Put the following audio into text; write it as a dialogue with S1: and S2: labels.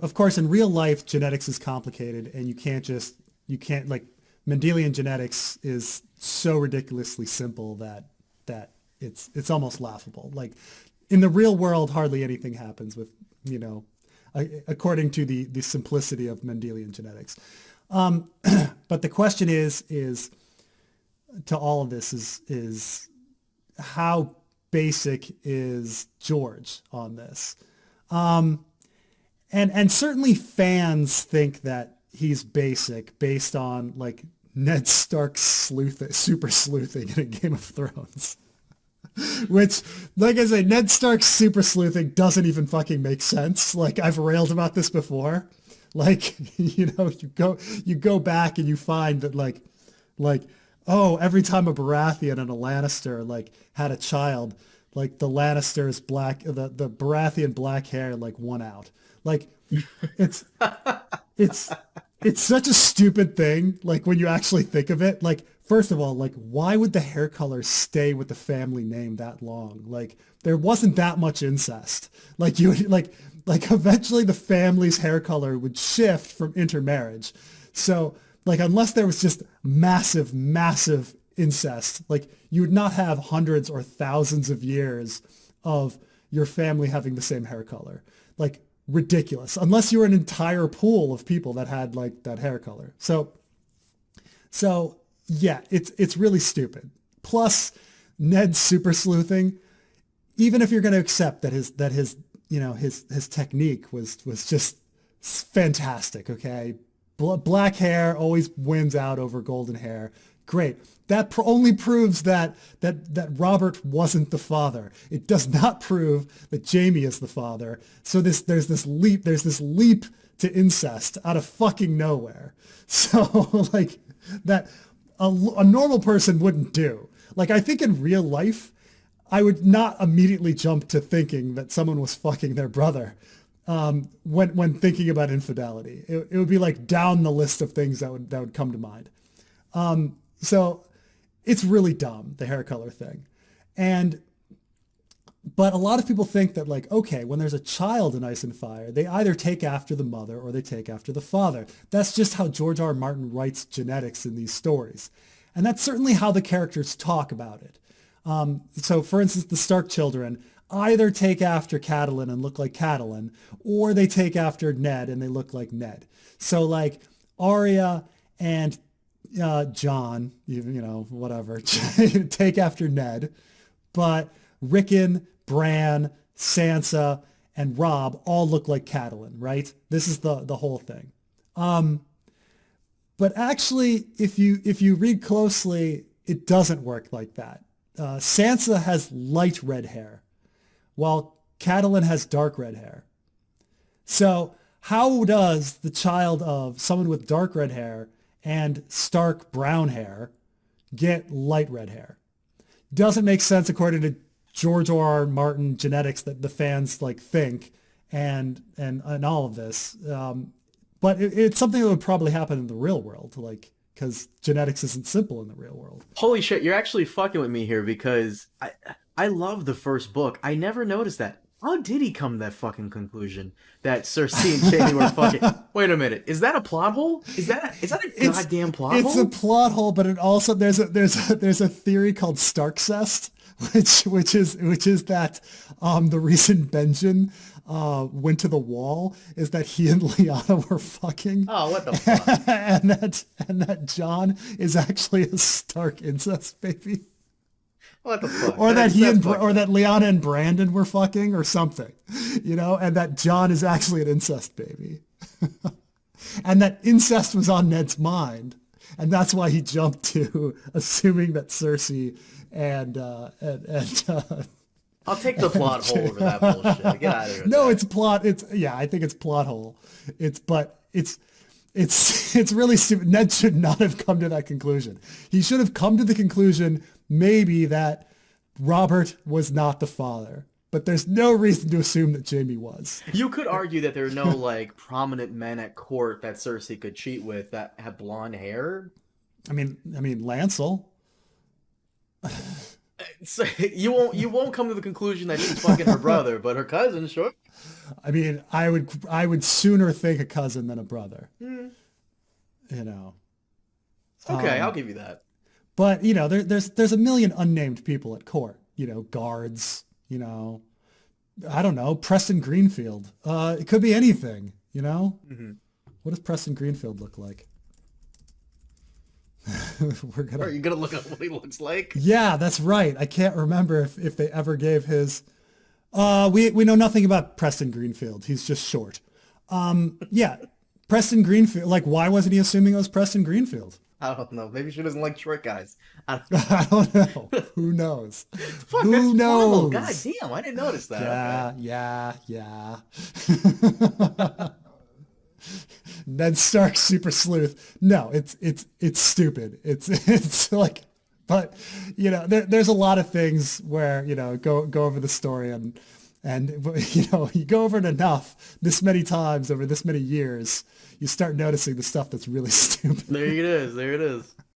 S1: of course, in real life, genetics is complicated, and you can't like Mendelian genetics is so ridiculously simple that it's almost laughable. Like in the real world, hardly anything happens with, according to the simplicity of Mendelian genetics. But the question is to all of this is how basic is George on this? And certainly fans think that he's basic based on like Ned Stark's super sleuthing in a Game of Thrones. Which, like I say, Ned Stark's super sleuthing doesn't even fucking make sense. Like, I've railed about this before. Like, you go back and you find that like, oh, every time a Baratheon and a Lannister like had a child, like the Lannister's the Baratheon black hair like won out. Like, it's such a stupid thing. Like when you actually think of it, like, first of all, like, why would the hair color stay with the family name that long? Like, there wasn't that much incest. Like, you would, like eventually the family's hair color would shift from intermarriage. So, like, unless there was just massive, massive incest, like, you would not have hundreds or thousands of years of your family having the same hair color. Like, ridiculous. Unless you were an entire pool of people that had, like, that hair color. So yeah, it's really stupid. Plus, Ned's super sleuthing, even if you're going to accept that his technique was just fantastic, okay? Black hair always wins out over golden hair. Great. That only proves that Robert wasn't the father. It does not prove that Jaime is the father. So there's this leap to incest out of fucking nowhere. So like that a normal person wouldn't do. Like, I think in real life, I would not immediately jump to thinking that someone was fucking their brother when thinking about infidelity. It would be like down the list of things that would come to mind. So it's really dumb, the hair color thing. But a lot of people think that, like, okay, when there's a child in Ice and Fire, they either take after the mother or they take after the father. That's just how George R.R. Martin writes genetics in these stories. And that's certainly how the characters talk about it. So, for instance, the Stark children either take after Catelyn and look like Catelyn, or they take after Ned and they look like Ned. So, like, Arya and Jon, whatever, take after Ned, but Rickon, Bran, Sansa, and Robb all look like Catelyn, right? This is the whole thing. But actually, if you read closely, it doesn't work like that. Sansa has light red hair, while Catelyn has dark red hair. So how does the child of someone with dark red hair and Stark brown hair get light red hair? Doesn't make sense according to George R.R. Martin genetics that the fans like think and all of this. But it's something that would probably happen in the real world, like, because genetics isn't simple in the real world.
S2: Holy shit, you're actually fucking with me here because I love the first book. I never noticed that. How did he come to that fucking conclusion that Cersei and Jaime were fucking? Wait a minute, is that a plot hole? Is that a goddamn plot hole?
S1: It's a plot hole, but it also there's a theory called Starkcest, which is that the reason Benjen went to the wall is that he and Lyanna were fucking.
S2: Oh, what the fuck?
S1: and that Jon is actually a Stark incest baby.
S2: What the fuck?
S1: Or that Lyanna and Brandon were fucking or something, and that Jon is actually an incest baby. And that incest was on Ned's mind. And that's why he jumped to assuming that Cersei and
S2: I'll take the plot hole over that bullshit. Get out of here.
S1: No, it's plot. I think it's plot hole. It's really stupid. Ned should not have come to that conclusion. He should have come to the conclusion maybe that Robert was not the father. But there's no reason to assume that Jaime was.
S2: You could argue that there are no like prominent men at court that Cersei could cheat with that have blonde hair.
S1: I mean, Lancel.
S2: So you won't come to the conclusion that she's fucking her brother, but her cousin, sure.
S1: I mean, I would sooner think a cousin than a brother.
S2: Hmm.
S1: You know.
S2: Okay, I'll give you that.
S1: But you know, there's a million unnamed people at court. You know, guards. You know, I don't know, Preston Greenfield. It could be anything. You know.
S2: Mm-hmm.
S1: What does Preston Greenfield look like?
S2: Are you gonna look up what he looks like?
S1: Yeah, that's right. I can't remember if they ever gave his. We know nothing about Preston Greenfield. He's just short. Yeah, Preston Greenfield. Like, why wasn't he assuming it was Preston Greenfield?
S2: I don't know. Maybe she doesn't like short guys.
S1: I don't know. Who knows?
S2: Fuck,
S1: Who
S2: that's
S1: knows?
S2: horrible. God damn, I didn't notice that.
S1: Yeah, yeah. Ned Stark, super sleuth. No, it's stupid. It's like, but you know, there's a lot of things where, you know, go over the story and you know, you go over it enough this many times over this many years, you start noticing the stuff that's really stupid.
S2: There it is. There it is.